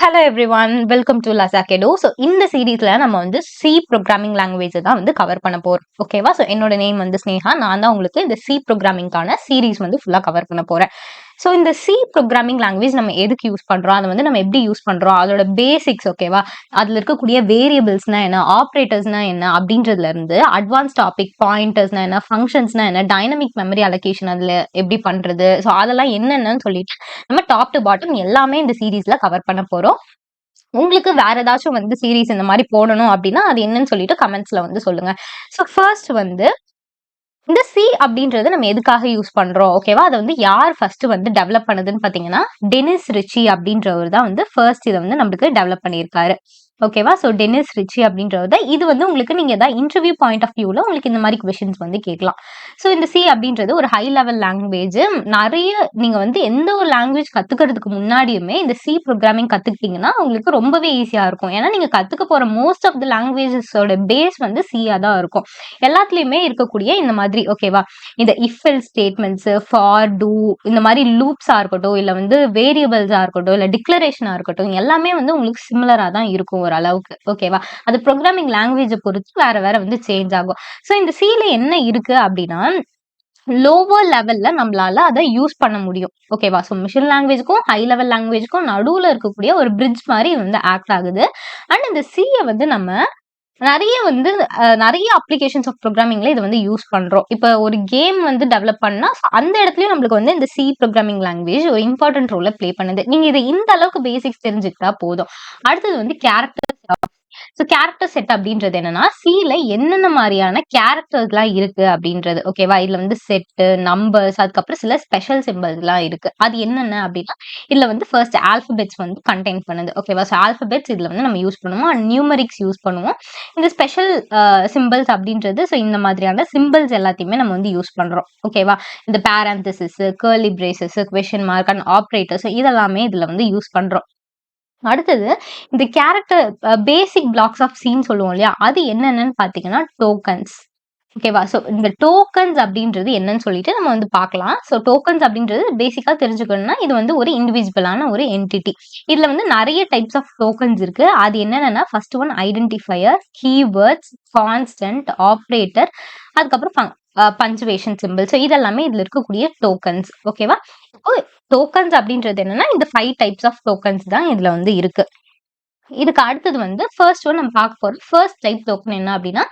Hello everyone, welcome to Lazakedo. So இந்த சீரீஸ்ல நம்ம வந்து C ப்ரோக்ராமிங் லாங்குவேஜ் தான் வந்து கவர் பண்ண போறோம். ஓகேவா? ஸோ என்னோட நேம் வந்து ஸ்னேகா. நான் தான் உங்களுக்கு இந்த C ப்ரோக்ராமிங்கான சீரீஸ் வந்து ஃபுல்லா கவர் பண்ண போறேன். ஸோ இந்த C ப்ரோக்ராமிங் லாங்குவேஜ் நம்ம எதுக்கு யூஸ் பண்றோம், அதை வந்து நம்ம எப்படி யூஸ் பண்றோம், அதோட பேசிக்ஸ் ஓகேவா, அதுல இருக்கக்கூடிய வேரியபிள்ஸ்னா என்ன, ஆப்ரேட்டர்ஸ்னா என்ன அப்படின்றதுல இருந்து அட்வான்ஸ் டாபிக், பாயிண்டர்ஸ்னா என்ன, ஃபங்க்ஷன்ஸ்னா என்ன, டைனமிக் மெமரி அலோகேஷன் அதுல எப்படி பண்றது, ஸோ அதெல்லாம் என்னென்னு சொல்லிட்டு நம்ம டாப் டு பாட்டம் எல்லாமே இந்த சீரீஸ்ல கவர் பண்ண போறோம். உங்களுக்கு வேற ஏதாச்சும் வந்து சீரீஸ் இந்த மாதிரி போடணும் அப்படின்னா அது என்னன்னு சொல்லிட்டு கமெண்ட்ஸ்ல வந்து சொல்லுங்க. ஸோ ஃபர்ஸ்ட் வந்து இந்த சி அப்படின்றது நம்ம எதுக்காக யூஸ் பண்றோம் ஓகேவா, அதை வந்து யார் ஃபர்ஸ்ட் வந்து டெவலப் பண்ணதுன்னு பாத்தீங்கன்னா டெனிஸ் ரிச்சி அப்படின்றவர் தான் வந்து ஃபர்ஸ்ட் இதை வந்து நம்மளுக்கு டெவலப் பண்ணியிருக்காரு. ஓகேவா, ஸோ டெனிஸ் ரிச்சி அப்படின்றது இது வந்து உங்களுக்கு நீங்க ஏதாவது இன்டர்வியூ பாயிண்ட் ஆஃப் வியூல உங்களுக்கு இந்த மாதிரி கொஸ்டின்ஸ் வந்து கேட்கலாம். ஸோ இந்த சி அப்படின்றது ஒரு ஹை லெவல் லாங்குவேஜ். நிறைய நீங்க வந்து எந்த ஒரு லாங்குவேஜ் கத்துக்கிறதுக்கு முன்னாடியுமே இந்த சி ப்ரோக்ராமிங் கத்துக்கிட்டீங்கன்னா உங்களுக்கு ரொம்பவே ஈஸியா இருக்கும். ஏன்னா நீங்க கத்துக்க போற மோஸ்ட் ஆஃப் த லாங்குவேஜஸோட பேஸ் வந்து சியா தான் இருக்கும். எல்லாத்துலயுமே இருக்கக்கூடிய இந்த மாதிரி ஓகேவா, இந்த if else statements, for, do, இந்த மாதிரி லூப்ஸா இருக்கட்டும், இல்ல வந்து வேரியபிள்ஸா இருக்கட்டும், இல்ல டிக்ளரேஷனா இருக்கட்டும், எல்லாமே வந்து உங்களுக்கு சிமிலரா தான் இருக்கும் ஒரு அளவுக்கு. ஓகேவா, அது ப்ரோக்ராமிங் லாங்குவேஜை பொறுத்து வேற வேற வந்து சேஞ்ச் ஆகும். ஸோ இந்த சில என்ன இருக்கு அப்படின்னா லோவர் லெவல்ல நம்மளால அதை யூஸ் பண்ண முடியும். ஓகேவா, ஸோ மிஷின் லாங்குவேஜ்க்கும் ஹை லெவல் லாங்குவேஜ்க்கும் நடுவுல இருக்கக்கூடிய ஒரு பிரிட்ஜ் மாதிரி வந்து ஆக்ட் ஆகுது. அண்ட் இந்த சியை வந்து நம்ம நிறைய அப்ளிகேஷன்ஸ் ஆஃப் ப்ரோக்ராமிங்ல இதை வந்து யூஸ் பண்றோம். இப்போ ஒரு கேம் வந்து டெவலப் பண்ணா அந்த இடத்துலயும் நம்மளுக்கு வந்து இந்த சி ப்ரோக்ராமிங் லாங்குவேஜ் ஒரு இம்பார்ட்டன்ட் ரோல பிளே பண்ணுது. நீங்க இது இந்த அளவுக்கு பேசிக்ஸ் தெரிஞ்சுக்கிட்டா போதும். அடுத்தது வந்து கேரக்டர். ஸோ கேரக்டர் செட் அப்படின்றது என்னன்னா சில என்னென்ன மாதிரியான கேரக்டர்ஸ் எல்லாம் இருக்கு அப்படின்றது. ஓகேவா, இதுல வந்து செட்டு, நம்பர்ஸ், அதுக்கப்புறம் சில ஸ்பெஷல் சிம்பிள்ஸ் எல்லாம் இருக்கு. அது என்னென்ன அப்படின்னா இதுல வந்து ஃபர்ஸ்ட் ஆல்பபெட்ஸ் வந்து கண்டெயின் பண்ணுது. ஓகேவா, ஸோ ஆல்பபெட்ஸ் இதுல வந்து நம்ம யூஸ் பண்ணுவோம், அண்ட் நியூமரிக்ஸ் யூஸ் பண்ணுவோம். இந்த ஸ்பெஷல் சிம்பிள்ஸ் அப்படின்றது ஸோ இந்த மாதிரியான சிம்பிள்ஸ் எல்லாத்தையுமே நம்ம வந்து யூஸ் பண்றோம். ஓகேவா, இந்த parenthesis, curly braces, question mark and operators இதெல்லாமே இதுல வந்து யூஸ் பண்றோம். அடுத்தது இந்த character basic blocks of C சொல்லுவோம் இல்லையா, அது என்னென்னு பாத்தீங்கன்னா டோக்கன்ஸ். ஓகேவா, ஸோ இந்த டோக்கன்ஸ் அப்படின்றது என்னன்னு சொல்லிட்டு நம்ம வந்து பார்க்கலாம். ஸோ டோக்கன்ஸ் அப்படின்றது பேசிக்கா தெரிஞ்சுக்கணும்னா இது வந்து ஒரு இண்டிவிஜுவலான ஒரு என்டிட்டி. இதுல வந்து நிறைய டைப்ஸ் ஆஃப் டோக்கன்ஸ் இருக்கு. அது என்னன்னா first one identifier, keywords, constant, operator, அதுக்கப்புறம் பஞ்சுவேஷன் சிம்பிள். ஸோ இதெல்லாமே இதுல இருக்கக்கூடிய டோக்கன்ஸ். ஓகேவா, டோக்கன்ஸ் அப்படின்றது என்னன்னா இந்த 5 டைப்ஸ் ஆஃப் டோக்கன்ஸ் தான் இதுல வந்து இருக்கு. இதுக்கு அடுத்தது வந்து ஃபர்ஸ்ட் ஒன் நம்ம பார்க்க போறோம். ஃபர்ஸ்ட் டைப் டோக்கன் என்ன அப்படின்னா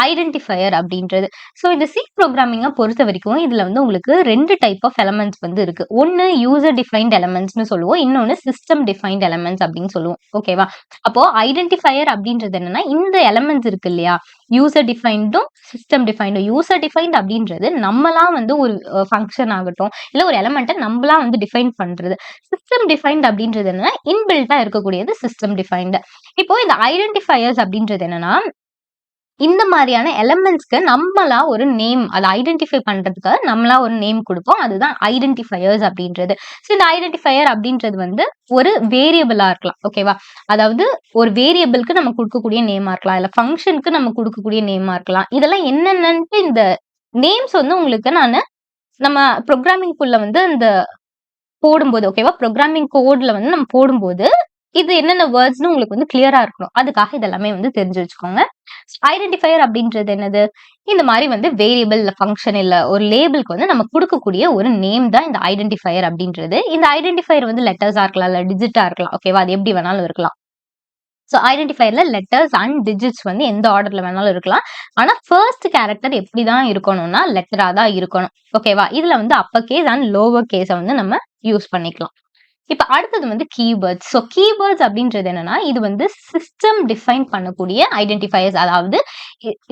ஐடென்டிஃபையர் அப்படின்றது. ஸோ இந்த சி ப்ரோக்ராமிங்கை பொறுத்த வரைக்கும் இதுல வந்து உங்களுக்கு 2 டைப் ஆஃப் எலமெண்ட்ஸ் வந்து இருக்கு. ஒன்னு யூசர் டிஃபைன்ட் எலமெண்ட்ஸ்னு சொல்லுவோம், இன்னொன்னு சிஸ்டம் டிஃபைன்ட் எலமெண்ட்ஸ் அப்படின்னு சொல்லுவோம். ஓகேவா, அப்போ ஐடென்டிஃபையர் அப்படின்றது என்னன்னா இந்த எலமெண்ட்ஸ் இருக்கு இல்லையா, யூசர் டிஃபைன்டும் சிஸ்டம் டிஃபைன்டும். யூசர் டிஃபைன்ட் அப்படின்றது நம்மளா வந்து ஒரு ஃபங்க்ஷன் ஆகட்டும் இல்ல ஒரு எலமெண்ட்டை நம்மளா வந்து டிஃபைன் பண்றது. சிஸ்டம் டிஃபைன்ட் அப்படின்றது என்னன்னா இன்பில்ட்டா இருக்கக்கூடியது சிஸ்டம் டிஃபைன்ட். இப்போ இந்த ஐடென்டிஃபையர்ஸ் அப்படின்றது என்னன்னா இந்த மாதிரியான எலமெண்ட்ஸ்க்கு நம்மளா ஒரு நேம், அதை ஐடென்டிஃபை பண்றதுக்காக நம்மளா ஒரு நேம் கொடுப்போம். அதுதான் ஐடென்டிஃபையர்ஸ் அப்படின்றது. ஸோ இந்த ஐடென்டிஃபையர் அப்படின்றது வந்து ஒரு வேரியபிளா இருக்கலாம். ஓகேவா, அதாவது ஒரு வேரியபிளுக்கு நம்ம கொடுக்கக்கூடிய நேமா இருக்கலாம், இல்ல ஃபங்க்ஷனுக்கு நம்ம கொடுக்கக்கூடிய நேமா இருக்கலாம். இதெல்லாம் என்னென்னட்டு இந்த நேம்ஸ் வந்து உங்களுக்கு நம்ம ப்ரோக்ராமிங்குள்ள வந்து இந்த போடும்போது ஓகேவா, ப்ரோக்ராமிங் கோட்ல வந்து நம்ம போடும்போது இது என்னென்ன வேர்ட்ஸ்னு உங்களுக்கு வந்து கிளியரா இருக்கணும். அதுக்காக இதெல்லாமே வந்து தெரிஞ்சு வச்சுக்கோங்க. ஐடென்டிஃபையர் அப்படின்றது என்னது, இந்த மாதிரி வந்து வேரியபிள் இல்ல ஃபங்க்ஷன் இல்ல ஒரு லேபிளுக்கு வந்து நம்ம கொடுக்கக்கூடிய ஒரு நேம் தான் இந்த ஐடென்டிஃபையர் அப்படின்றது. இந்த ஐடென்டிஃபையர் வந்து லெட்டர்ஸா இருக்கலாம், இல்ல டிஜிட்டா இருக்கலாம். ஓகேவா, அது எப்படி வேணாலும் இருக்கலாம். ஸோ ஐடென்டிஃபையர்ல லெட்டர்ஸ் அண்ட் டிஜிட்ஸ் வந்து எந்த ஆர்டர்ல வேணாலும் இருக்கலாம். ஆனா ஃபர்ஸ்ட் கேரக்டர் எப்படிதான் இருக்கணும்னா லெட்டரா தான் இருக்கணும். ஓகேவா, இதுல வந்து அப்பர் கேஸ் அண்ட் லோவர் கேஸை வந்து நம்ம யூஸ் பண்ணிக்கலாம். இப்ப அடுத்தது வந்து கீவேர்ட்ஸ். ஸோ கீவேர்ட்ஸ் அப்படின்றது என்னன்னா இது வந்து சிஸ்டம் டிஃபைன் பண்ணக்கூடிய ஐடென்டிஃபையர்ஸ். அதாவது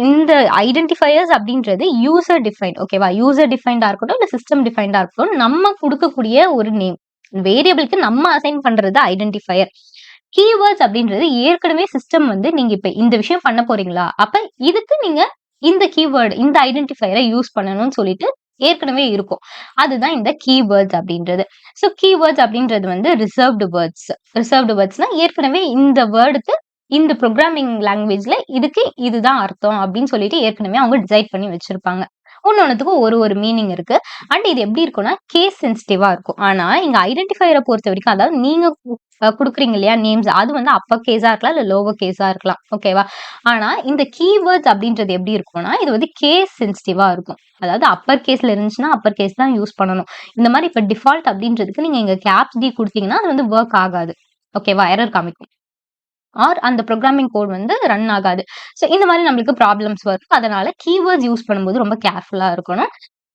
இந்த ஐடென்டிஃபையர்ஸ் அப்படின்றது யூசர் டிஃபைன்ட். ஓகேவா, யூசர் டிஃபைன்டா இருக்கட்டும் இல்ல சிஸ்டம் டிஃபைன்டா இருக்கட்டும், நம்ம கொடுக்கக்கூடிய ஒரு நேம் வேரியபிளுக்கு நம்ம அசைன் பண்றது ஐடென்டிஃபையர். கீவேர்ட்ஸ் அப்படின்றது ஏற்கனவே சிஸ்டம் வந்து நீங்க இப்ப இந்த விஷயம் பண்ண போறீங்களா, அப்ப இதுக்கு நீங்க இந்த கீவேர்டு இந்த ஐடென்டிஃபையரை யூஸ் பண்ணணும்னு சொல்லிட்டு ஏற்கனவே இருக்கும். அதுதான் இந்த கீவேர்ட்ஸ் அப்படின்றது. ஸோ கீவேர்ட்ஸ் அப்படின்றது வந்து ரிசர்வ்டு வேர்ட்ஸ். ரிசர்வ்டு வேர்ட்ஸ்னா ஏற்கனவே இந்த வேர்டுக்கு இந்த ப்ரோக்ராமிங் லாங்குவேஜ்ல இதுக்கு இதுதான் அர்த்தம் அப்படின்னு சொல்லிட்டு ஏற்கனவே அவங்க டிசைட் பண்ணி வச்சிருப்பாங்க. ஒன்னொன்னுத்துக்கும் ஒரு மீனிங் இருக்கு. அண்ட் இது எப்படி இருக்கும்னா கேஸ் சென்சிட்டிவா இருக்கும். ஆனா இங்க ஐடென்டிஃபையரை பொறுத்த வரைக்கும், அதாவது நீங்க குடுக்குறீங்க இல்லையா நேம்ஸ், அது வந்து அப்பர் கேஸா இருக்கலாம், இல்ல லோவர் கேஸா இருக்கலாம். ஓகேவா? ஆனா இந்த கீவேர்ட்ஸ் அப்படின்றது எப்படி இருக்கும்னா, இது வந்து கேஸ் சென்சிட்டிவா இருக்கும். அதாவது அப்பர் கேஸ்ல இருந்துச்சுன்னா, அப்பர் கேஸ் தான் யூஸ் பண்ணணும். இந்த மாரி இப்ப டிஃபால்ட் அப்படின்றதுக்கு நீங்க இங்க கேப்ஸ் டி குடுத்தீங்கன்னா, அது வந்து வொர்க் ஆகாது. ஓகேவா? எரர் காமிக்கும். ஆர் அந்த புரோகிராமிங் கோட் வந்து ரன் ஆகாது. ஸோ இந்த மாரி நம்மளுக்கு ப்ராப்ளம்ஸ் வரும். அதனால கீவேர்ட்ஸ் யூஸ் பண்ணும்போது ரொம்ப கேர்ஃபுல்லா இருக்கணும்.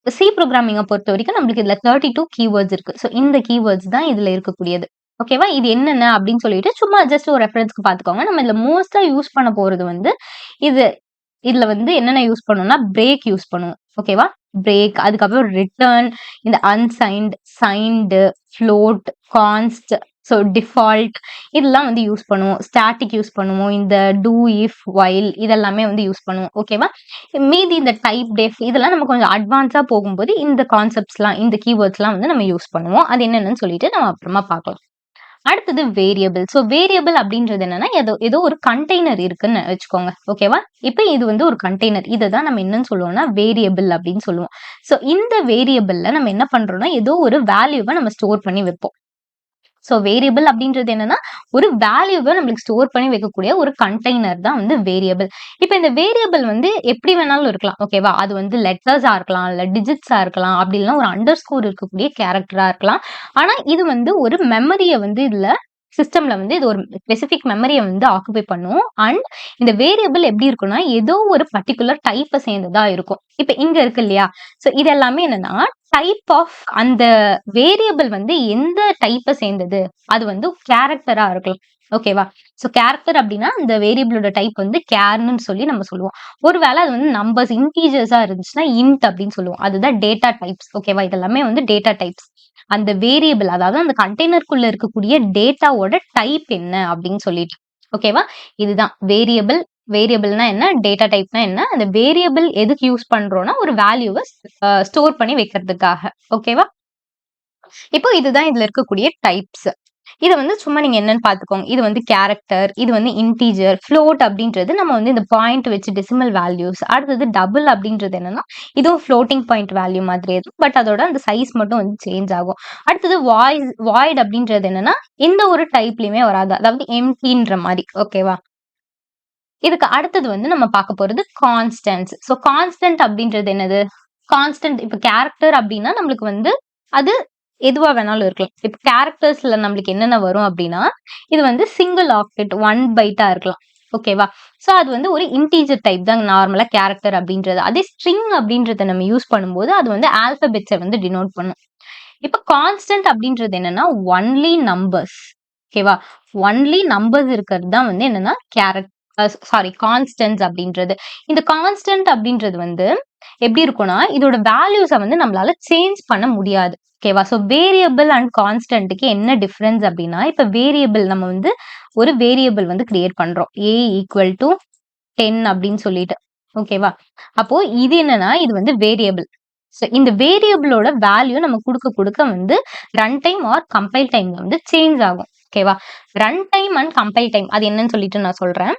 சி புரோகிராமிங்க பொறுத்தவரைக்கும் நம்மளுக்கு இதுல 32 கீவேர்ட்ஸ் இருக்கு. ஸோ இந்த கீவேர்ட்ஸ் தான் இதுல இருக்கக்கூடியது. ஓகேவா? இது என்னென்ன அப்படின்னு சொல்லிட்டு சும்மா ஜஸ்ட் ஒரு ரெஃபரன்ஸ்க்கு பார்த்துக்கோங்க. நம்ம இதுல மோஸ்ட்டா யூஸ் பண்ண போறது வந்து இது இதுல வந்து என்னென்ன யூஸ் பண்ணுவோம்னா, பிரேக் யூஸ் பண்ணுவோம். ஓகேவா? பிரேக், அதுக்கப்புறம் ரிட்டர்ன், இந்த unsigned, signed, float, கான்ஸ்ட், so default இதெல்லாம் வந்து யூஸ் பண்ணுவோம். ஸ்டாட்டிக் யூஸ் பண்ணுவோம். இந்த டூ, இஃப், வைல் இதெல்லாமே வந்து யூஸ் பண்ணுவோம். ஓகேவா? மீதி இந்த டைப், டெஃப் இதெல்லாம் நம்ம கொஞ்சம் அட்வான்ஸா போகும்போது இந்த கான்செப்ட்ஸ்லாம், இந்த கீவேர்ட்ஸ்லாம் வந்து நம்ம யூஸ் பண்ணுவோம். அது என்னன்னு சொல்லிட்டு நம்ம அப்புறமா பார்க்கலாம். அடுத்தது வேரியபிள். ஸோ வேரியபிள் அப்படின்றது என்னன்னா, ஏதோ ஏதோ ஒரு கண்டெய்னர் இருக்குன்னு வச்சுக்கோங்க. ஓகேவா? இப்ப இது வந்து ஒரு கண்டெய்னர். இத தான் நம்ம என்னன்னு சொல்லுவோம்னா, வேரியபிள் அப்படின்னு சொல்லுவோம். ஸோ இந்த வேரியபிள்ல நம்ம என்ன பண்றோம்னா, ஏதோ ஒரு வேல்யூவ நம்ம ஸ்டோர் பண்ணி வைப்போம். ஸோ வேரியபிள் அப்படின்றது என்னன்னா, ஒரு வேல்யூவ நம்மளுக்கு ஸ்டோர் பண்ணி வைக்கக்கூடிய ஒரு கண்டெய்னர் தான் வந்து வேரியபிள். இப்ப இந்த வேரியபிள் வந்து எப்படி வேணாலும் இருக்கலாம். ஓகேவா? அது வந்து லெட்டர்ஸா இருக்கலாம், இல்ல டிஜிட்ஸா இருக்கலாம், அப்படி இல்லன்னா ஒரு அண்டர்ஸ்கோர் இருக்கக்கூடிய கேரக்டரா இருக்கலாம். ஆனா இது வந்து ஒரு மெமரிய வந்து இதுல சிஸ்டம்ல வந்து இது ஒரு ஸ்பெசிபிக் மெமரிய வந்து ஆக்குபை பண்ணும். அண்ட் இந்த வேரியபிள் எப்படி இருக்கும்னா, ஏதோ ஒரு பர்ட்டிகுலர் டைப்ப சேர்ந்ததா இருக்கும். இப்ப இங்க இருக்கு இல்லையா? ஸோ இது எல்லாமே என்னன்னா, டைப் ஆஃப் அந்த வேரியபிள் வந்து எந்த டைப்ப சேர்ந்தது? அது வந்து கேரக்டரா இருக்கலாம். ஓகேவா? ஸோ கேரக்டர் அப்டின்னா, அந்த வேரியபிளோட டைப் வந்து கேர்ன்னு சொல்லி நம்ம சொல்லுவோம். ஒருவேள அது வந்து நம்பர்ஸ் இன்டிஜர்ஸா இருந்துச்சுன்னா, இன்ட் அப்டின்னு சொல்லுவோம். அதுதான் டேட்டா டைப்ஸ். ஓகேவா? இதெல்லாமே வந்து டேட்டா டைப்ஸ். அந்த வேரியபிள் அதாவது அந்த கண்டெய்னருக்குள்ள இருக்கக்கூடிய டேட்டாவோட டைப் என்ன அப்டின்னு சொல்லிட்டு. ஓகேவா? இதுதான் வேரியபிள். வேரியபிள்னா என்ன? டேட்டா டைப்னா என்ன? அந்த வேரியபிள் எதுக்கு யூஸ் பண்றோம்னா, ஒரு வேல்யூவ ஸ்டோர் பண்ணி வைக்கிறதுக்காக. ஓகேவா? இப்போ இதுதான் இதுல இருக்கக்கூடிய டைப்ஸ். இத வந்து சும்மா நீங்க என்னன்னு பார்த்துக்கோங்க. இது வந்து கேரக்டர், இது வந்து இன்டிஜர், ஃப்ளோட் அப்படின்றது நம்ம வந்து இந்த பாயிண்ட் வச்சு டெசிமல் வேல்யூஸ். அடுத்தது டபுள் அப்படின்றது என்னன்னா, இதுவும் ஃப்ளோட்டிங் பாயிண்ட் வேல்யூ மாதிரியே தான். பட் அதோட அந்த சைஸ் மட்டும் வந்து சேஞ்ச் ஆகும். அடுத்தது வாய்ட் அப்படின்றது என்னன்னா, எந்த ஒரு டைப்லயுமே வராது. அதாவது எம்ப்டின்ற மாரி. ஓகேவா? இதுக்கு அடுத்தது வந்து நம்ம பார்க்க போறது கான்ஸ்டன்ட்ஸ். ஸோ கான்ஸ்டன்ட் அப்படின்றது என்னது? கான்ஸ்டன்ட் இப்ப கேரக்டர் அப்படின்னா நம்மளுக்கு வந்து அது எதுவா வேணாலும் இருக்கலாம். இப்ப கேரக்டர்ஸ்ல நம்மளுக்கு என்னென்ன வரும் அப்படின்னா, இது வந்து சிங்கிள் ஆக்டெட் 1 பைட்டா இருக்கலாம். ஓகேவா? சோ அது வந்து ஒரு இன்டிஜர் டைப் தான் நார்மலா கேரக்டர் அப்படின்றது. அதே ஸ்ட்ரிங் அப்படின்றத நம்ம யூஸ் பண்ணும்போது அது வந்து ஆல்பபெட்ஸ வந்து டினோட் பண்ணும். இப்ப கான்ஸ்டன்ட் அப்படின்றது என்னன்னா, ஒன்லி நம்பர்ஸ். ஓகேவா? ஒன்லி நம்பர்ஸ் இருக்கிறது தான் வந்து என்னன்னா கான்ஸ்டன்ட்ஸ் அப்படின்றது. இந்த கான்ஸ்டன்ட் அப்படின்றது வந்து எப்படி இருக்கும்னா, இதோட வேல்யூஸ வந்து நம்மளால சேஞ்ச் பண்ண முடியாது. ஓகேவா? சோ வேரியபிள் அண்ட் கான்ஸ்டன்ட்க்கு என்ன டிஃபரன்ஸ் அப்படின்னா, இப்ப வேரியபிள் நம்ம வந்து ஒரு வேரியபிள் வந்து கிரியேட் பண்றோம். a ஈக்குவல் டூ 10 அப்படின்னு சொல்லிட்டு. ஓகேவா? அப்போ இது என்னன்னா, இது வந்து வேரியபிள். சோ இந்த வேரியபிளோட வேல்யூ நம்ம குடுக்க வந்து ரன் டைம் ஆர் கம்பைல் டைம்ல வந்து சேஞ்ச் ஆகும். ஓகேவா? Run time and compile time அது என்னன்னு சொல்லிட்டு நான் சொல்றேன்.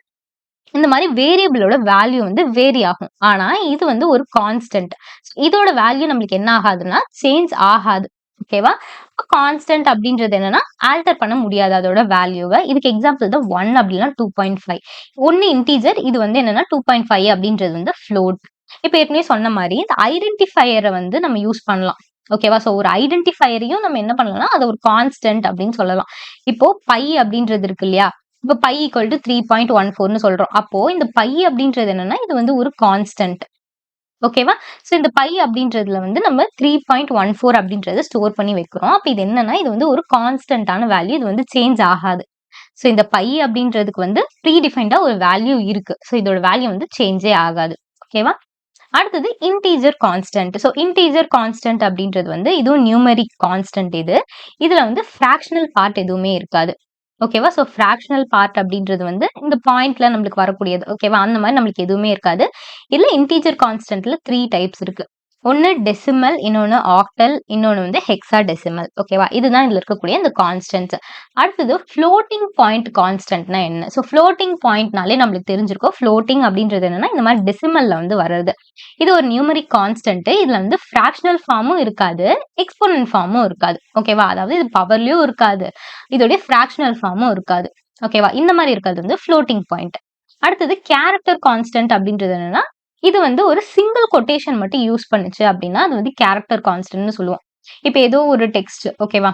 இந்த மாரி வேரியபிளோட வேல்யூ வந்து வேரி ஆகும். ஆனா இது வந்து ஒரு கான்ஸ்டன்ட். இதோட வேல்யூ நம்மளுக்கு என்ன ஆகாதுன்னா, சேஞ்ச் ஆகாது. ஓகேவா? கான்ஸ்டன்ட் அப்படின்றது என்னன்னா, ஆல்டர் பண்ண முடியாது அதோட வேல்யூவ. இதுக்கு எக்ஸாம்பிள் தான் 1 அப்படின்னா 2.5. ஒண்ணு இன்டிஜர் இது வந்து என்னன்னா 2.5 அப்படின்றது வந்து ஃப்ளோட். இப்ப ஏற்கனவே சொன்ன மாரி இந்த ஐடென்டிஃபையர வந்து நம்ம யூஸ் பண்ணலாம். ஓகேவா? சோ ஒரு ஐடென்டிஃபையரையும் நம்ம என்ன பண்ணலாம்னா, அத ஒரு கான்ஸ்டன்ட் அப்படின்னு சொல்லலாம். இப்போ பை அப்படின்றது இருக்கு இல்லையா? இப்ப பை ஈக்குவல் டூ 3.14ன்னு சொல்றோம். அப்போ இந்த பை அப்படின்றது என்னன்னா, இது வந்து ஒரு கான்ஸ்டன்ட். ஓகேவா? சோ இந்த பை அப்படின்றதுல வந்து நம்ம 3.14 அப்படின்றத ஸ்டோர் பண்ணி வைக்கிறோம். அப்ப இது என்னன்னா, இது வந்து ஒரு கான்ஸ்டன்டான வேல்யூ. இது வந்து சேஞ்ச் ஆகாது. சோ இந்த பை அப்படின்றதுக்கு வந்து ப்ரீ டிஃபைன்டா ஒரு வேல்யூ இருக்கு. சோ இதோட வேல்யூ வந்து சேஞ்சே ஆகாது. ஓகேவா? அடுத்தது integer constant. So integer constant அப்படின்றது வந்து இதுவும் நியூமெரிக் கான்ஸ்டன்ட் இது. இதுல வந்து ஃபிராக்ஷனல் பார்ட் எதுவுமே இருக்காது. ஓகேவா? சோ ஃபிராக்ஷனல் பார்ட் அப்படின்றது வந்து இந்த பாயிண்ட்ல நம்மளுக்கு வரக்கூடியது. ஓகேவா? அந்த மாரி நம்மளுக்கு எதுவுமே இருக்காது. இதுல இன்டிஜர் கான்ஸ்டன்ட்ல 3 டைப்ஸ் இருக்கு. ஒன்னு டெசிமல், இன்னொன்னு ஆக்டல், இன்னொன்னு வந்து ஹெக்ஸாடெசிமல். ஓகேவா? இதுதான் இதுல இருக்கக்கூடிய இந்த கான்ஸ்டன்ட்ஸ். அடுத்தது ஃப்ளோட்டிங் பாயிண்ட் கான்ஸ்டன்ட்னா என்ன? ஸோ ஃப்ளோட்டிங் பாயிண்ட்னாலே நம்மளுக்கு தெரிஞ்சிருக்கும். ஃப்ளோட்டிங் அப்படின்றது என்னன்னா, இந்த மாரி டெசிமல்ல வந்து வர்றது. இது ஒரு நியூமெரிக் கான்ஸ்டன்ட். இதுல வந்து ஃபிராக்ஷனல் ஃபார்மும் இருக்காது, எக்ஸ்போனன்ட் ஃபார்மும் இருக்காது. ஓகேவா? அதாவது இது பவர்லயும் இருக்காது, இதோடைய ஃபிராக்ஷனல் ஃபார்மும் இருக்காது. ஓகேவா? இந்த மாரி இருக்கிறது வந்து ஃப்ளோட்டிங் பாயிண்ட். அடுத்தது கேரக்டர் கான்ஸ்டன்ட் அப்படின்றது என்னன்னா, இது வந்து ஒரு சிங்கிள் கொட்டேஷன் மட்டும் யூஸ் பண்ணுச்சு அப்படின்னா, அது வந்து கேரக்டர் கான்ஸ்டன்ட்னு சொல்லுவோம். இப்ப ஏதோ ஒரு டெக்ஸ்ட் ஓகேவா?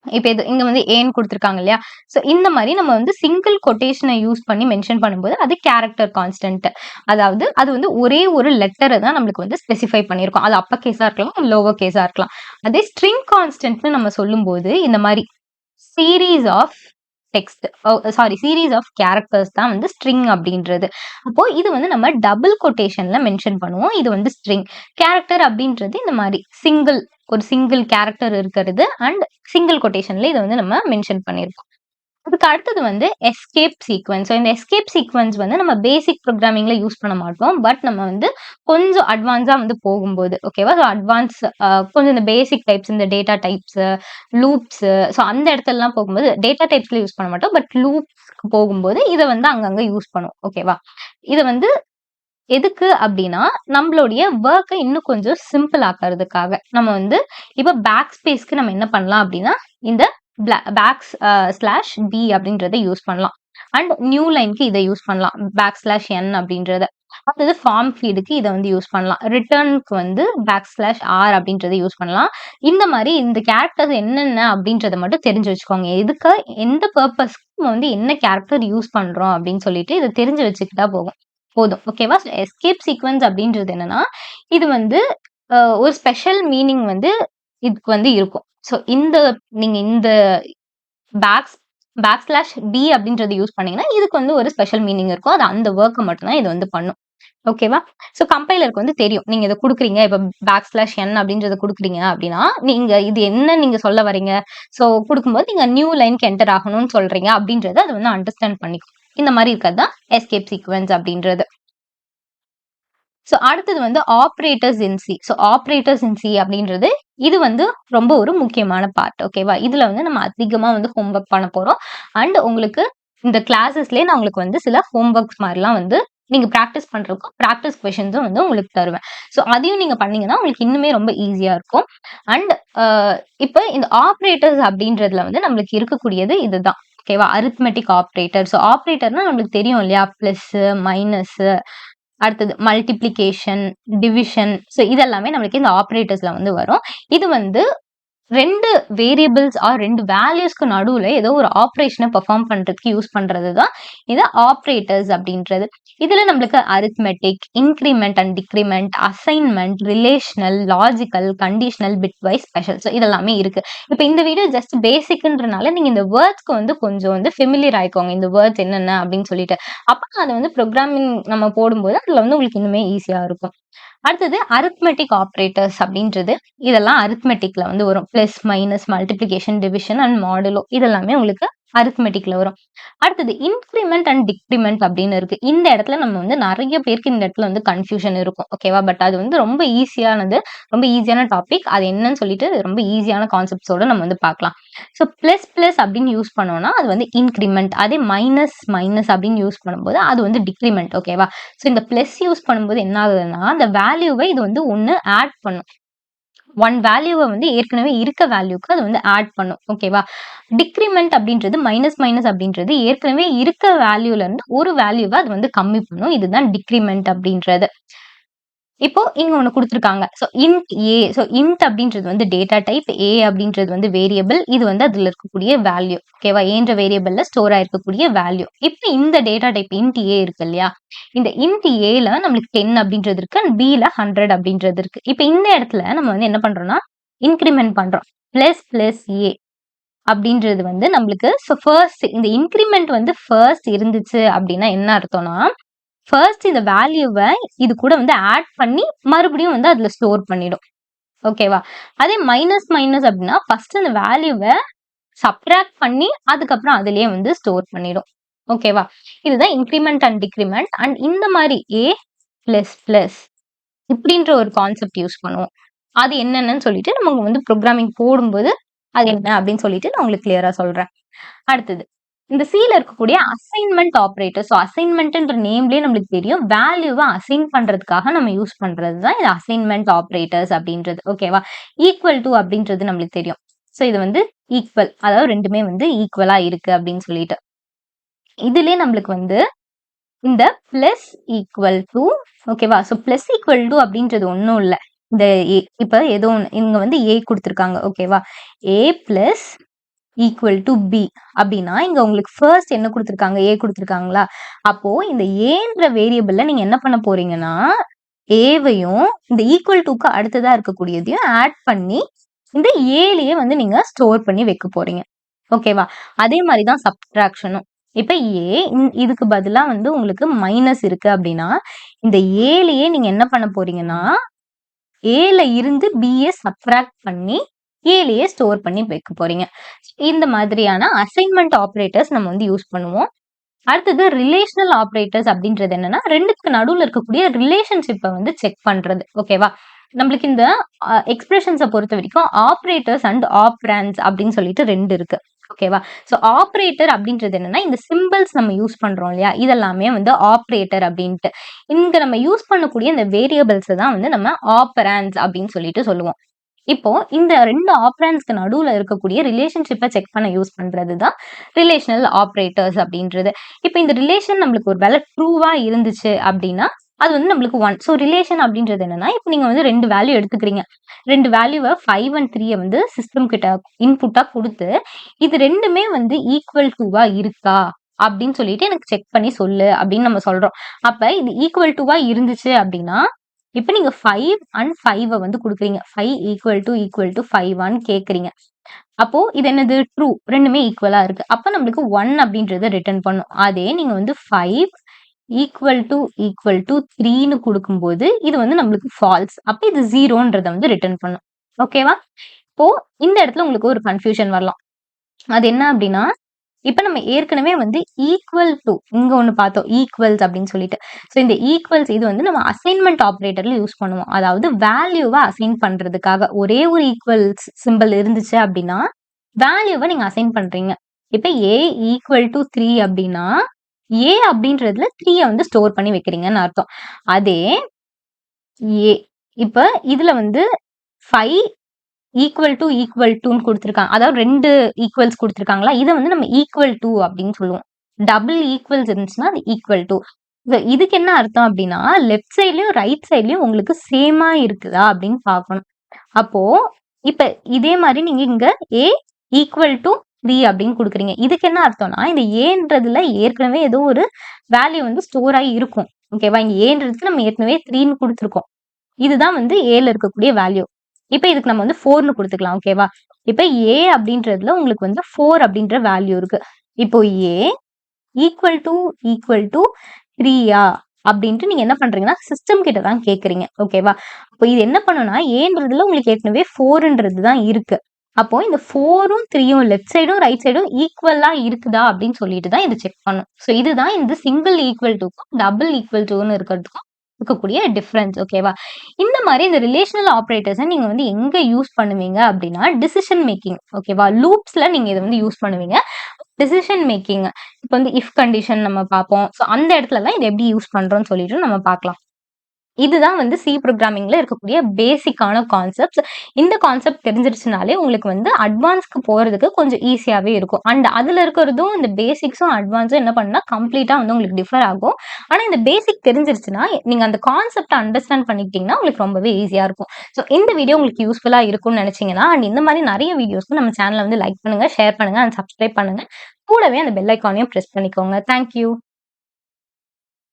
இப்ப இது இங்க வந்து ஏன்னு குடுத்துருக்காங்க இல்லையா? சோ இந்த மாரி நம்ம வந்து சிங்கிள் கொட்டேஷன யூஸ் பண்ணி மென்ஷன் பண்ணும்போது, அது கேரக்டர் கான்ஸ்டன்ட். அதாவது அது வந்து ஒரே ஒரு லெட்டர தான் நம்மளுக்கு வந்து ஸ்பெசிஃபை பண்ணியிருக்கோம். அது அப்பர் கேஸா இருக்கலாம், லோவர் கேஸா இருக்கலாம். அதே ஸ்ட்ரிங் கான்ஸ்டன்ட்ன்னு நம்ம சொல்லும்போது, இந்த மாரி series of text series of characters தான் வந்து ஸ்ட்ரிங் அப்படின்றது. அப்போ இது வந்து நம்ம டபுள் கொட்டேஷன்ல மென்ஷன் பண்ணுவோம். இது வந்து ஸ்ட்ரிங். கேரக்டர் அப்படின்றது இந்த மாரி ஒரு சிங்கிள் கேரக்டர் இருக்கிறது அண்ட் சிங்கிள் கொட்டேஷன்ல இத வந்து நம்ம மென்ஷன் பண்ணியிருக்கோம். அதுக்கு அடுத்தது வந்து எஸ்கேப் சீக்வென்ஸ். ஸோ இந்த எஸ்கேப் சீக்வென்ஸ் வந்து நம்ம பேசிக் ப்ரோகிராமிங்ல யூஸ் பண்ண மாட்டோம். பட் நம்ம வந்து கொஞ்சம் அட்வான்ஸா வந்து போகும்போது ஓகேவா? ஸோ அட்வான்ஸ் கொஞ்சம் இந்த பேசிக் டைப்ஸ், இந்த டேட்டா டைப்ஸ், லூப்ஸ், ஸோ அந்த இடத்துலலாம் போகும்போது டேட்டா டைப்ஸ்ல யூஸ் பண்ண மாட்டோம். பட் லூப்ஸ்க்கு போகும்போது இத வந்து அங்கங்க யூஸ் பண்ணுவோம். ஓகேவா? இத வந்து எதுக்கு அப்டின்னா, நம்மளுடைய வொர்க்க இன்னும் கொஞ்சம் சிம்பிள் ஆக்குறதுக்காக. நம்ம வந்து இப்ப பேக் ஸ்பேஸ்க்கு நம்ம என்ன பண்ணலாம் அப்டின்னா, இந்த ஸ்லாஷ் பி அப்படின்றத யூஸ் பண்ணலாம். அண்ட் நியூ லைன்க்கு இத யூஸ் பண்ணலாம். பேக் ஸ்லாஷ் என் அப்படின்றத. அடுத்தது ஃபார்ம் ஃபீடுக்கு இத வந்து யூஸ் பண்ணலாம். ரிட்டர்னுக்கு வந்து பேக் ஸ்லாஷ் ஆர் அப்படின்றத யூஸ் பண்ணலாம். இந்த மாரி இந்த கேரக்டர்ஸ் என்னென்ன அப்படின்றத மட்டும் தெரிஞ்சு வச்சுக்கோங்க. எதுக்கு எந்த பர்ப்பஸ்க்கு நம்ம வந்து என்ன கேரக்டர் யூஸ் பண்றோம் அப்படின்னு சொல்லிட்டு இத தெரிஞ்சு வச்சுக்கிட்டா போதும். ஓகேவா? எஸ்கேப் சீக்வென்ஸ் அப்படின்றது என்னன்னா, இது வந்து ஒரு ஸ்பெஷல் மீனிங் வந்து இதுக்கு வந்து இருக்கும். ஸோ நீங்க இந்த பேக்ஸ் பேக் ஸ்லாஷ் பி அப்படின்றத யூஸ் பண்ணீங்கன்னா, இதுக்கு வந்து ஒரு ஸ்பெஷல் மீனிங் இருக்கும். அது அந்த வொர்க்க மட்டும் தான் இது வந்து பண்ணும். ஓகேவா? ஸோ கம்பைலருக்கு வந்து தெரியும். நீங்க இத குடுக்குறீங்க. இப்ப பேக் ஸ்லாஷ் என் அப்படின்றத குடுக்குறீங்க அப்படின்னா, நீங்க இது என்ன நீங்க சொல்ல வரீங்க? ஸோ குடுக்கும்போது நீங்க நியூ லைன்க்கு என்டர் ஆகணும்னு சொல்றீங்க அப்படின்றத அது வந்து அண்டர்ஸ்டாண்ட் பண்ணிக்கும். இந்த மாரி இருக்கிறது தான் எஸ்கேப் சீக்வென்ஸ் அப்படின்றது. ஸோ அடுத்தது வந்து ஆப்பரேட்டர்ஸ் இன் சி. ஸோ ஆப்பரேட்டர்ஸ் இன் சி அப்படின்றது இது வந்து ரொம்ப ஒரு முக்கியமான பார்ட். ஓகேவா? இதுல வந்து நம்ம அதிகமா வந்து ஹோம் ஒர்க் பண்ண போறோம். அண்ட் உங்களுக்கு இந்த கிளாஸஸ்லயே நான் உங்களுக்கு வந்து சில ஹோம் ஒர்க்ஸ் மாரிலாம் வந்து நீங்க பிராக்டிஸ் பண்றதுக்கும் பிராக்டிஸ் கொஸ்டின்ஸும் வந்து உங்களுக்கு தருவேன். ஸோ அதையும் நீங்க பண்ணீங்கன்னா உங்களுக்கு இன்னுமே ரொம்ப ஈஸியா இருக்கும். அண்ட் இப்ப இந்த ஆப்பரேட்டர்ஸ் அப்படின்றதுல வந்து நம்மளுக்கு இருக்கக்கூடியது இதுதான். ஓகேவா? Arithmetic operator. ஸோ ஆப்பரேட்டர்னா நம்மளுக்கு தெரியும் இல்லையா? பிளஸ், மைனஸ், அடுத்தது மல்டிப்ளிகேஷன், டிவிஷன். ஸோ இதெல்லாமே நம்மளுக்கு இந்த ஆப்பரேட்டர்ஸ்ல வந்து வரும். இது வந்து 2 வேரியபிள்ஸ் ஆர் 2 வேல்யூஸ்க்கு நடுவுல ஏதோ ஒரு ஆப்பரேஷன பெர்ஃபார்ம் பண்றதுக்கு யூஸ் பண்றது தான் இது ஆப்பரேட்டர்ஸ் அப்படின்றது. இதுல நம்மளுக்கு arithmetic, increment and decrement, assignment, relational, logical, conditional, bitwise, special. So இதெல்லாமே இருக்கு. இப்ப இந்த வீடியோ ஜஸ்ட் பேசிக்ன்றனால நீங்க இந்த வேர்ட்ஸ்க்கு வந்து கொஞ்சம் வந்து ஃபெமிலியர் ஆயிக்கோங்க. இந்த வேர்ட்ஸ் என்னென்ன அப்படின்னு சொல்லிட்டு. அப்ப அத வந்து ப்ரோகிராமிங் நம்ம போடும்போது அதுல வந்து உங்களுக்கு இன்னுமே ஈஸியா இருக்கும். அடுத்தது அரித்மெட்டிக் ஆப்பரேட்டர்ஸ் அப்படின்றது இதெல்லாம் அரித்மெட்டிக்ல வந்து வரும். Plus, minus, multiplication, division and modulo இதெல்லாமே உங்களுக்கு அரித்மெட்டிக்ல வரும். அடுத்தது இன்கிரிமெண்ட் அண்ட் டிக்ரிமெண்ட் அப்படின்னு இருக்கு. இந்த இடத்துல நம்ம வந்து நெறைய பேருக்கு இந்த இடத்துல வந்து கன்ஃப்யூஷன் இருக்கும். ஓகேவா? பட் அது வந்து ரொம்ப ஈஸியானது. ரொம்ப ஈஸியான டாபிக். அது என்னன்னு சொல்லிட்டு ரொம்ப ஈஸியான கான்செப்ட்ஸோட நம்ம வந்து பார்க்கலாம். ஸோ பிளஸ் அப்படின்னு யூஸ் பண்ணோம்னா அது வந்து இன்கிரிமெண்ட். அதே மைனஸ் அப்படின்னு யூஸ் பண்ணும்போது அது வந்து டிக்ரிமெண்ட். ஓகேவா? ஸோ இந்த பிளஸ் யூஸ் பண்ணும்போது என்ன ஆகுதுன்னா, அந்த வேல்யூவ இது வந்து ஒண்ணு ஆட் பண்ணும். ஒன் வேல்யூவ வந்து ஏற்கனவே இருக்க வேல்யூக்கு அது வந்து ஆட் பண்ணும். ஓகேவா? டிக்ரிமெண்ட் அப்படின்றது மைனஸ் அப்படின்றது ஏற்கனவே இருக்க வேல்யூல இருந்து ஒரு வேல்யூவ அது வந்து கம்மி பண்ணும். இதுதான் டிக்ரிமெண்ட் அப்படின்றது. இப்போ இங்க ஒண்ணு குடுத்துருக்காங்க. ஸோ இன்ட் ஏ. ஸோ இன்ட் அப்படின்றது வந்து டேட்டா டைப். ஏ அப்படின்றது வந்து வேரியபிள். இது வந்து அதுல இருக்கக்கூடிய வேல்யூ. ஓகேவா? ஏன்ற வேரியபிள்ல ஸ்டோர் ஆயிருக்கக்கூடிய வேல்யூ. இப்ப இந்த டேட்டா டைப் இன்ட் ஏ இருக்கு இல்லையா? இந்த இன்ட் ஏல நம்மளுக்கு 10 அப்படின்றது இருக்கு. அண்ட் பில 100 அப்படின்றது இருக்கு. இப்ப இந்த இடத்துல நம்ம வந்து என்ன பண்றோம்னா, இன்கிரிமெண்ட் பண்றோம். பிளஸ் ஏ அப்படின்றது வந்து நம்மளுக்கு ஃபர்ஸ்ட் இந்த இன்கிரிமெண்ட் வந்து ஃபர்ஸ்ட் இருந்துச்சு அப்படின்னா என்ன அர்த்தம்னா, ஃபர்ஸ்ட் இந்த வேல்யூவ இது கூட வந்து ஆட் பண்ணி மறுபடியும் வந்து அதுல ஸ்டோர் பண்ணிடும். ஓகேவா? அதே மைனஸ் அப்படின்னா ஃபர்ஸ்ட் அந்த வேல்யூவ சப்ட்ராக்ட் பண்ணி அதுக்கப்புறம் அதிலேயே வந்து ஸ்டோர் பண்ணிடும். ஓகேவா? இதுதான் இன்கிரிமெண்ட் அண்ட் டிக்ரிமெண்ட். அண்ட் இந்த மாரி ஏ பிளஸ் இப்படின்ற ஒரு கான்செப்ட் யூஸ் பண்ணுவோம். அது என்னன்னு சொல்லிட்டு நம்ம வந்து ப்ரோகிராமிங் போடும்போது அது என்ன அப்படின்னு சொல்லிட்டு நான் உங்களுக்கு கிளியரா சொல்றேன். அடுத்தது இந்த சில இருக்கக்கூடிய அசைன்மென்ட் ஆப்பரேட்டர். ஸோ அசைன்மென்ட்ன்ற நேம்லயே நம்மளுக்கு தெரியும். வேல்யூவ அசைன் பண்றதுக்காக நம்ம யூஸ் பண்றது தான் இது அசைன்மென்ட் ஆப்பரேட்டர்ஸ் அப்படின்றது. ஓகேவா? ஈக்குவல் டூ அப்படின்றது நம்மளுக்கு தெரியும். ஸோ இது வந்து ஈக்குவல். அதாவது 2மே வந்து ஈக்குவலா இருக்கு அப்படின்னு சொல்லிட்டு. இதுலயே நம்மளுக்கு வந்து இந்த பிளஸ் ஈக்குவல் டூ ஓகேவா? ஸோ பிளஸ் ஈக்குவல் டூ அப்படின்றது ஒண்ணும் இல்ல. இந்த இப்ப ஏதோ ஒண்ணு இங்க வந்து ஏ குடுத்துருக்காங்க. ஓகேவா? ஏ பிளஸ் ஈக்குவல் டு பி அப்படின்னா இங்க உங்களுக்கு ஃபர்ஸ்ட் என்ன குடுத்துருக்காங்க? ஏ குடுத்துருக்காங்களா? அப்போ இந்த ஏன்ற வேரியபிள்ல நீங்க என்ன பண்ண போறீங்கன்னா, ஏவையும் இந்த ஈக்குவல் டூக்கு அடுத்ததா இருக்கக்கூடியதையும் ஆட் பண்ணி இந்த ஏலயே வந்து நீங்க ஸ்டோர் பண்ணி வைக்க போறீங்க. ஓகேவா? அதே மாரி தான் சப்ட்ராக்ஷனும். இப்ப ஏ இதுக்கு பதிலா வந்து உங்களுக்கு மைனஸ் இருக்கு அப்படின்னா, இந்த ஏலயே நீங்க என்ன பண்ண போறீங்கன்னா, ஏல இருந்து பிய சப்ட்ராக்ட் பண்ணி ஏலயே ஸ்டோர் பண்ணி வைக்க போறீங்க. இந்த மாதிரியான அசைன்மென்ட் ஆப்பரேட்டர்ஸ் நம்ம வந்து யூஸ் பண்ணுவோம். அடுத்தது ரிலேஷனல் ஆப்பரேட்டர்ஸ் அப்படின்றது என்னன்னா, 2க்கு நடுவுல இருக்கக்கூடிய ரிலேஷன்ஷிப்ப வந்து செக் பண்றது. ஓகேவா? நம்மளுக்கு இந்த எக்ஸ்பிரஷன்ஸ பொறுத்தவரைக்கும் ஆப்பரேட்டர்ஸ் அண்ட் ஆப்பராண்ட்ஸ் அப்படின்னு சொல்லிட்டு 2 இருக்கு. ஓகேவா? ஸோ ஆப்பரேட்டர் அப்படின்றது என்னன்னா, இந்த சிம்பல்ஸ் நம்ம யூஸ் பண்றோம் இல்லையா? இதெல்லாமே வந்து ஆப்பரேட்டர் அப்படின்ட்டு. இங்க நம்ம யூஸ் பண்ணக்கூடிய இந்த வேரியபிள்ஸ தான் வந்து நம்ம ஆப்பராண்ட்ஸ் அப்படின்னு சொல்லிட்டு சொல்லுவோம். இப்போ இந்த 2 ஆப்பரண்ட்ஸ்க்கு நடுவுல இருக்கக்கூடிய ரிலேஷன்ஷிப்ப செக் பண்ண யூஸ் பண்றது தான் ரிலேஷனல் ஆப்பரேட்டர்ஸ் அப்படின்றது. இப்ப இந்த ரிலேஷன் நம்மளுக்கு ஒரு வேள ட்ரூவா இருந்துச்சு அப்படின்னா, அது வந்து நம்மளுக்கு 1. ஸோ ரிலேஷன் அப்படின்றது என்னன்னா, இப்ப நீங்க வந்து 2 வேல்யூ எடுத்துக்கிறீங்க. 2 வேல்யூவ 5 அண்ட் 3 வந்து சிஸ்டம் கிட்ட இன்புட்டா குடுத்து, இது 2மே வந்து ஈக்குவல் டூவா இருக்கா? அப்படின்னு சொல்லிட்டு எனக்கு செக் பண்ணி சொல்லு அப்படின்னு நம்ம சொல்றோம். அப்ப இது ஈக்குவல் டூவா இருந்துச்சு அப்படின்னா, இப்ப நீங்க 5 அண்ட் 5 வந்து குடுக்குறீங்க. 5 ஈக்குவல் டூ 5 ஆன்னு கேட்கிறீங்க. அப்போ இது என்னது? ட்ரூ. 2மே ஈக்குவலா இருக்கு. அப்ப நம்மளுக்கு 1 அப்படின்றத ரிட்டர்ன் பண்ணும். அதே நீங்க வந்து 5 ஈக்குவல் டூ 3ன்னு குடுக்கும்போது, இது வந்து நம்மளுக்கு ஃபால்ஸ். அப்ப இது 0ன்றத வந்து ரிட்டர்ன் பண்ணும். ஓகேவா? இப்போ இந்த இடத்துல உங்களுக்கு ஒரு கன்ஃப்யூஷன் வரலாம். அது என்ன அப்படின்னா, இப்ப நம்ம ஏற்கனவே வந்து ஈக்குவல் டூ இங்க ஒண்ணு பார்த்தோம். ஈக்குவல்ஸ் அப்படின்னு சொல்லிட்டு. ஸோ இந்த ஈக்குவல்ஸ் இது வந்து நம்ம அசைன்மென்ட் ஆப்பரேட்டர்ல யூஸ் பண்ணுவோம். அதாவது வேல்யூவ அசைன் பண்றதுக்காக ஒரே ஒரு ஈக்குவல்ஸ் சிம்பல் இருந்துச்சு அப்படின்னா, வேல்யூவ நீங்க அசைன் பண்றீங்க. இப்ப ஏ ஈக்குவல் டூ 3 அப்படின்னா, ஏ அப்படின்றதுல 3ய வந்து ஸ்டோர் பண்ணி வைக்கிறீங்கன்னு அர்த்தம். அதே ஏ இப்ப இதுல வந்து 5 ஈக்குவல் டூன்னு குடுத்துருக்காங்க. அதாவது 2 ஈக்குவல்ஸ் குடுத்துருக்காங்களா, இத வந்து நம்ம ஈக்குவல் டூ அப்படின்னு சொல்லுவோம். டபுள் ஈக்குவல்ஸ் இருந்துச்சுன்னா, அது ஈக்குவல் டூ. இதுக்கு என்ன அர்த்தம் அப்படின்னா, லெஃப்ட் சைட்லயும், ரைட் சைட்லயும் உங்களுக்கு சேமா இருக்குதா அப்படின்னு பார்க்கணும். அப்போ இப்ப இதே மாரி நீங்க இங்க ஏ ஈக்குவல் டூ 3 அப்படின்னு குடுக்குறீங்க. இதுக்கு என்ன அர்த்தம்னா, இந்த ஏன்றதுல ஏற்கனவே ஏதோ ஒரு வேல்யூ வந்து ஸ்டோர் ஆகி இருக்கும். ஓகேவா? இங்க ஏன்றதுக்கு நம்ம ஏற்கனவே 3ன்னு குடுத்துருக்கோம். இதுதான் வந்து ஏல இருக்கக்கூடிய வேல்யூ. இப்ப இதுக்கு நம்ம வந்து 4ன்னு குடுத்துக்கலாம். ஓகேவா? இப்ப ஏ அப்படின்றதுல உங்களுக்கு வந்து 4 அப்படின்ற வேல்யூ இருக்கு. இப்போ ஏ ஈக்குவல் டூ 3யா அப்படின்ட்டு நீங்க என்ன பண்றீங்கன்னா, சிஸ்டம் கிட்ட தான் கேட்கறீங்க. ஓகேவா? அப்போ இது என்ன பண்ணும்னா, ஏன்றதுல உங்களுக்கு ஏற்கனவே 4ன்றது தான் இருக்கு. அப்போ இந்த 4ம் 3யும் லெஃப்ட் சைடும், ரைட் சைடும் ஈக்குவலா இருக்குதா அப்படின்னு சொல்லிட்டு தான் இது செக் பண்ணும். ஸோ இதுதான் இந்த சிங்கிள் ஈக்குவல் டூக்கும், டபுள் ஈக்குவல் டூன்னு இருக்கிறதுக்கும் இருக்கக்கூடிய டிஃபரன்ஸ். ஓகேவா? இந்த மாரி இந்த ரிலேஷனல் ஆப்பரேட்டர்ஸ நீங்க வந்து எங்க யூஸ் பண்ணுவீங்க அப்படின்னா, டிசிஷன் மேக்கிங். ஓகேவா? லூப்ஸ்ல நீங்க இத வந்து யூஸ் பண்ணுவீங்க. டிசிஷன் மேக்கிங் இப்ப வந்து இஃப் கண்டிஷன் நம்ம பார்ப்போம். ஸோ அந்த இடத்துலலாம் இத எப்படி யூஸ் பண்றோம்னு சொல்லிட்டு நம்ம பார்க்கலாம். இதுதான் வந்து சி புரோகிராமிங்ல இருக்கக்கூடிய பேசிக்கான கான்செப்ட்ஸ். இந்த கான்செப்ட் தெரிஞ்சிருச்சுனாலே உங்களுக்கு வந்து அட்வான்ஸ்க்கு போறதுக்கு கொஞ்சம் ஈஸியாவே இருக்கும். அண்ட் அதுல இருக்கிறதும் இந்த பேசிக்ஸும் அட்வான்ஸும் என்ன பண்ணா கம்ப்ளீட்டா வந்து உங்களுக்கு டிஃபர் ஆகும். ஆனா இந்த பேசிக் தெரிஞ்சிருச்சுன்னா, நீங்க அந்த கான்செப்ட்ட அண்டர்ஸ்டாண்ட் பண்ணிக்கிட்டீங்கன்னா, உங்களுக்கு ரொம்பவே ஈஸியா இருக்கும். ஸோ இந்த வீடியோ உங்களுக்கு யூஸ்ஃபுல்லா இருக்கும்னு நினைச்சீங்கன்னா, அண்ட் இந்த மாரி நிறைய வீடியோஸ்க்கு நம்ம சேனல வந்து லைக் பண்ணுங்க, ஷேர் பண்ணுங்க அண்ட் சப்ஸ்கிரைப் பண்ணுங்க. கூடவே அந்த பெல் ஐகானையும் பிரஸ் பண்ணிக்கோங்க. Thank you.